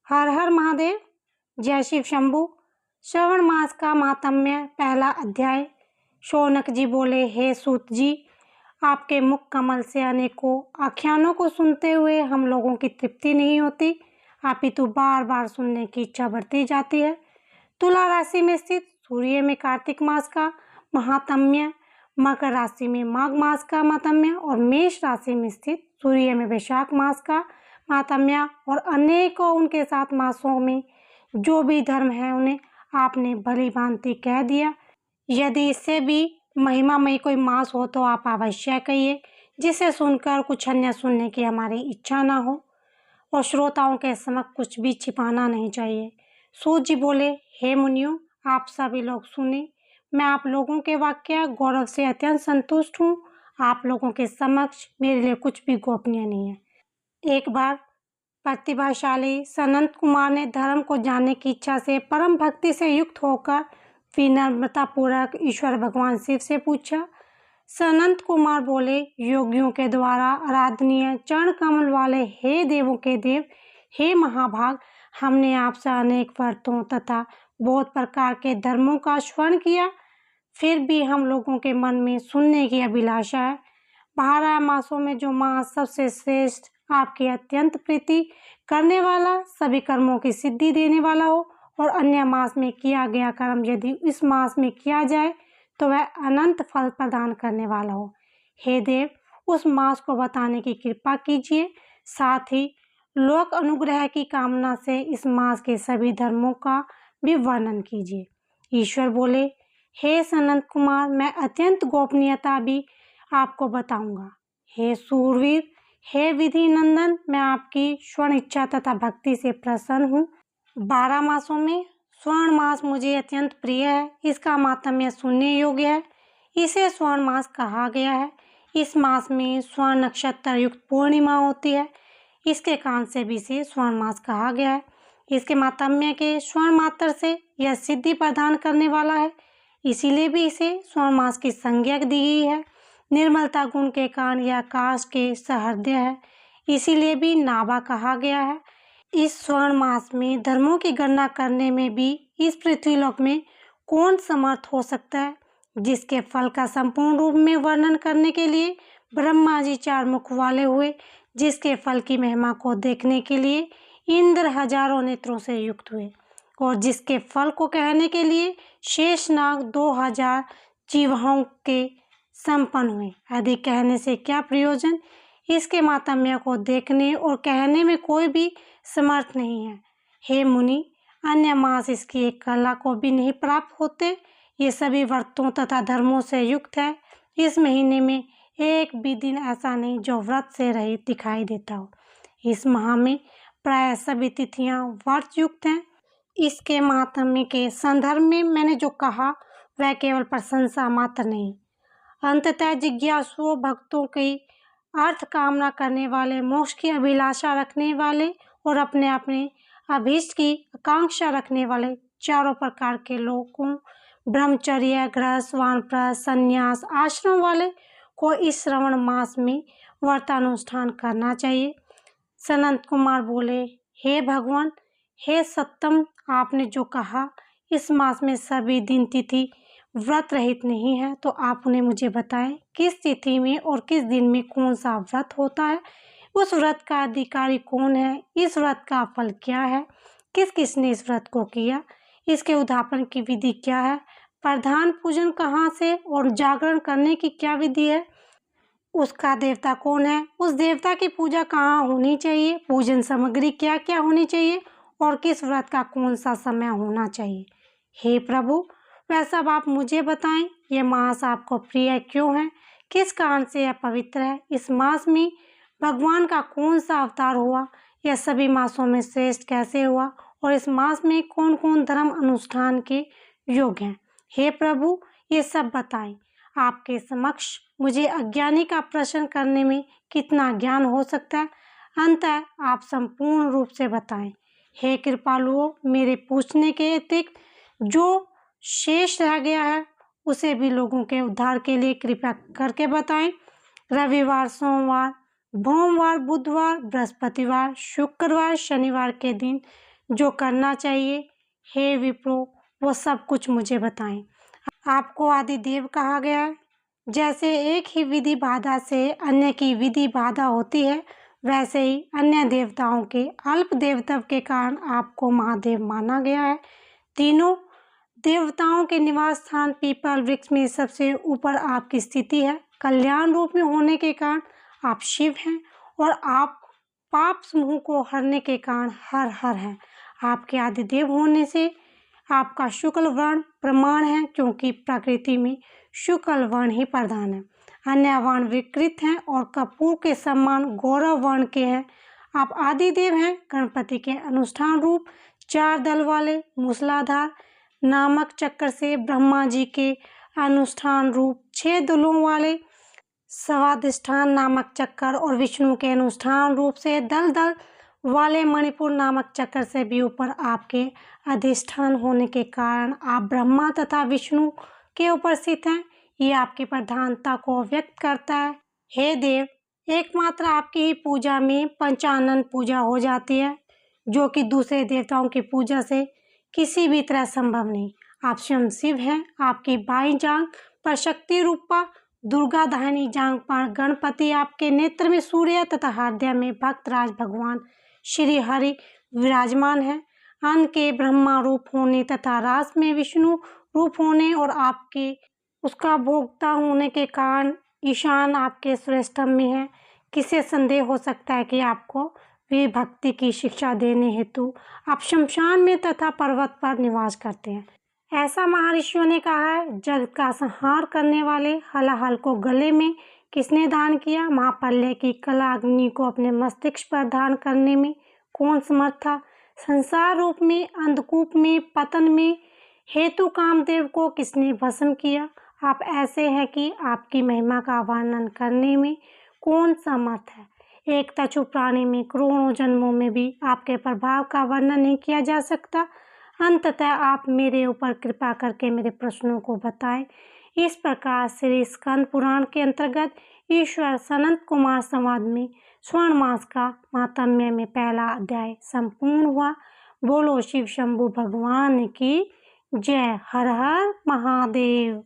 हर हर महादेव। जय शिव शंभू। श्रवण मास का माहात्म्य पहला अध्याय। शौनक जी बोले, हे सूत जी, आपके मुख कमल से अनेकों आख्यानों को सुनते हुए हम लोगों की तृप्ति नहीं होती, अपितु बार बार सुनने की इच्छा बढ़ती जाती है। तुला राशि में स्थित सूर्य में कार्तिक मास का महात्म्य, मकर राशि में माघ मास का महात्म्य और मेष राशि में स्थित सूर्य में वैशाख मास का महात्म्य और अनेकों उनके साथ मासों में जो भी धर्म है उन्हें आपने भली भांति कह दिया। यदि इससे भी महिमामय कोई मास हो तो आप अवश्य कहिए, जिसे सुनकर कुछ अन्य सुनने की हमारी इच्छा ना हो और श्रोताओं के समक्ष कुछ भी छिपाना नहीं चाहिए। सूत जी बोले, हे मुनियों, आप सभी लोग सुने। मैं आप लोगों के वाक्य गौरव से अत्यंत संतुष्ट हूँ। आप लोगों के समक्ष मेरे लिए कुछ भी गोपनीय नहीं है। एक बार प्रतिभाशाली सनंत कुमार ने धर्म को जानने की इच्छा से परम भक्ति से युक्त होकर विनम्रतापूर्वक ईश्वर भगवान शिव से पूछा। सनंत कुमार बोले, योगियों के द्वारा आराधनीय चरण कमल वाले हे देवों के देव, हे महाभाग, हमने आपसे अनेक व्रतों तथा बहुत प्रकार के धर्मों का श्रवण किया, फिर भी हम लोगों के मन में सुनने की अभिलाषा है। 12 मासों में जो मास सबसे श्रेष्ठ, आपकी अत्यंत प्रीति करने वाला, सभी कर्मों की सिद्धि देने वाला हो और अन्य मास में किया गया कर्म यदि इस मास में किया जाए तो वह अनंत फल प्रदान करने वाला हो। हे देव, उस मास को बताने की कृपा कीजिए। साथ ही लोक अनुग्रह की कामना से इस मास के सभी धर्मों का भी वर्णन कीजिए। ईश्वर बोले, हे सनंत कुमार, मैं अत्यंत गोपनीयता भी आपको बताऊंगा। हे सूरवीर, हे विधि नंदन, मैं आपकी स्वर्ण इच्छा तथा भक्ति से प्रसन्न हूँ। 12 मासों में स्वर्ण मास मुझे अत्यंत प्रिय है। इसका माहात्म्य सुनने योग्य है। इसे स्वर्ण मास कहा गया है। इस मास में स्वर्ण नक्षत्र युक्त पूर्णिमा होती है। इसके कारण से भी इसे स्वर्ण मास कहा गया है। इसके माहात्म्य के स्वर्ण मात्र से यह सिद्धि प्रदान करने वाला है, इसीलिए भी इसे स्वर्ण मास की संज्ञा दी गई है। निर्मलता गुण के कारण यह आकाश के सहृदय है, इसीलिए भी नाभा कहा गया है। इस स्वर्ण मास में धर्मों की गणना करने में भी इस पृथ्वीलोक में कौन समर्थ हो सकता है, जिसके फल का संपूर्ण रूप में वर्णन करने के लिए ब्रह्मा जी 4 मुख वाले हुए, जिसके फल की महिमा को देखने के लिए इंद्र हजारों नेत्रों से युक्त हुए और जिसके फल को कहने के लिए शेषनाग 2000 जीवाओं के संपन्न हुए। अधिक कहने से क्या प्रयोजन। इसके माहात्म्य को देखने और कहने में कोई भी समर्थ नहीं है। हे मुनि, अन्य मास इसकी एक कला को भी नहीं प्राप्त होते। ये सभी व्रतों तथा धर्मों से युक्त है। इस महीने में एक भी दिन ऐसा नहीं जो व्रत से रहित दिखाई देता हो। इस माह में प्राय सभी तिथियां व्रत युक्त हैं। इसके माहात्म्य के संदर्भ में मैंने जो कहा वह केवल प्रशंसा मात्र नहीं, अंततः जिज्ञासुओं, भक्तों की अर्थ कामना करने वाले, मोक्ष की अभिलाषा रखने वाले और अपने अपने अभीष्ट की आकांक्षा रखने वाले चारों प्रकार के लोगों, ब्रह्मचर्य, गृहस्थ, वानप्रस्थ, संन्यास, आश्रम वाले को इस श्रवण मास में व्रतानुष्ठान करना चाहिए। सनंत कुमार बोले, हे भगवान, हे सत्तम, आपने जो कहा इस मास में सभी दिन तिथि व्रत रहित नहीं है, तो आप उन्हें मुझे बताएं किस तिथि में और किस दिन में कौन सा व्रत होता है, उस व्रत का अधिकारी कौन है, इस व्रत का फल क्या है, किस किसने इस व्रत को किया, इसके उद्यापन की विधि क्या है, प्रधान पूजन कहाँ से और जागरण करने की क्या विधि है, उसका देवता कौन है, उस देवता की पूजा कहाँ होनी चाहिए, पूजन सामग्री क्या क्या होनी चाहिए और किस व्रत का कौन सा समय होना चाहिए। हे प्रभु, वह सब आप मुझे बताएं। यह मास आपको प्रिय क्यों है, किस कारण से यह पवित्र है, इस मास में भगवान का कौन सा अवतार हुआ, यह सभी मासों में श्रेष्ठ कैसे हुआ और इस मास में कौन कौन धर्म अनुष्ठान के योग्य हैं। हे प्रभु, ये सब बताएं। आपके समक्ष मुझे अज्ञानी का प्रश्न करने में कितना ज्ञान हो सकता है, अंततः आप संपूर्ण रूप से बताएं। हे कृपालुओं, मेरे पूछने के अतिरिक्त जो शेष रह गया है उसे भी लोगों के उद्धार के लिए कृपया करके बताएं। रविवार, सोमवार, भोमवार, बुधवार, बृहस्पतिवार, शुक्रवार, शनिवार के दिन जो करना चाहिए, हे विप्रो वो सब कुछ मुझे बताएं। आपको आदिदेव कहा गया है। जैसे एक ही विधि बाधा से अन्य की विधि बाधा होती है, वैसे ही अन्य देवताओं के अल्प देवत्व के कारण आपको महादेव माना गया है। तीनों देवताओं के निवास स्थान पीपल वृक्ष में सबसे ऊपर आपकी स्थिति है। कल्याण रूप में होने के कारण आप शिव हैं और आप पाप समूह को हरने के कारण हर हर हैं। आपके आदिदेव होने से आपका शुक्ल वर्ण प्रमाण है, क्योंकि प्रकृति में शुक्ल वर्ण ही प्रधान है। अन्य वर्ण विकृत हैं और कपूर के समान गौरव वर्ण के हैं। आप आदिदेव हैं। गणपति के अनुष्ठान रूप 4 दल वाले मूसलाधार नामक चक्र से, ब्रह्मा जी के अनुष्ठान रूप 6 दलों वाले स्वाधिष्ठान नामक चक्र और विष्णु के अनुष्ठान रूप से दल दल वाले मणिपुर नामक चक्र से भी ऊपर आपके अधिष्ठान होने के कारण आप ब्रह्मा तथा विष्णु के ऊपर स्थित हैं। ये आपकी प्रधानता को व्यक्त करता है। हे देव, एकमात्र आपकी ही पूजा में पंचानन पूजा हो जाती है, जो कि दूसरे देवताओं की पूजा से किसी भी तरह संभव नहीं। आप स्वयं शिव हैं। आपकी बाईं जांघ पर शक्ति रूपा दुर्गा, दाहिनी जांघ पर गणपति, आपके नेत्र में सूर्य तथा हृदय में भक्तराज भगवान श्री हरि विराजमान है। अन्न के ब्रह्मा रूप होने तथा रास में विष्णु रूप होने और आपके उसका भोक्ता होने के कारण ईशान आपके श्रेष्ठम में है। किसे संदेह हो सकता है कि आपको विभक्ति की शिक्षा देने हेतु आप शमशान में तथा पर्वत पर निवास करते हैं। ऐसा महर्षियों ने कहा है। जगत का संहार करने वाले हलाहल को गले में किसने धारण किया? महाप्रलय की कला अग्नि को अपने मस्तिष्क पर धारण करने में कौन समर्थ था? संसार रूप में अंधकूप में पतन में हेतु कामदेव को किसने भस्म किया? आप ऐसे हैं कि आपकी महिमा का वर्णन करने में कौन समर्थ है? एक तछु प्राणी में करोड़ों जन्मों में भी आपके प्रभाव का वर्णन नहीं किया जा सकता। अंततः आप मेरे ऊपर कृपा करके मेरे प्रश्नों को बताएं। इस प्रकार श्री स्कंद पुराण के अंतर्गत ईश्वर सनंत कुमार संवाद में स्वर्ण मास का मातम्य में पहला अध्याय संपूर्ण हुआ। बोलो शिव शंभु भगवान की जय। हर हर महादेव।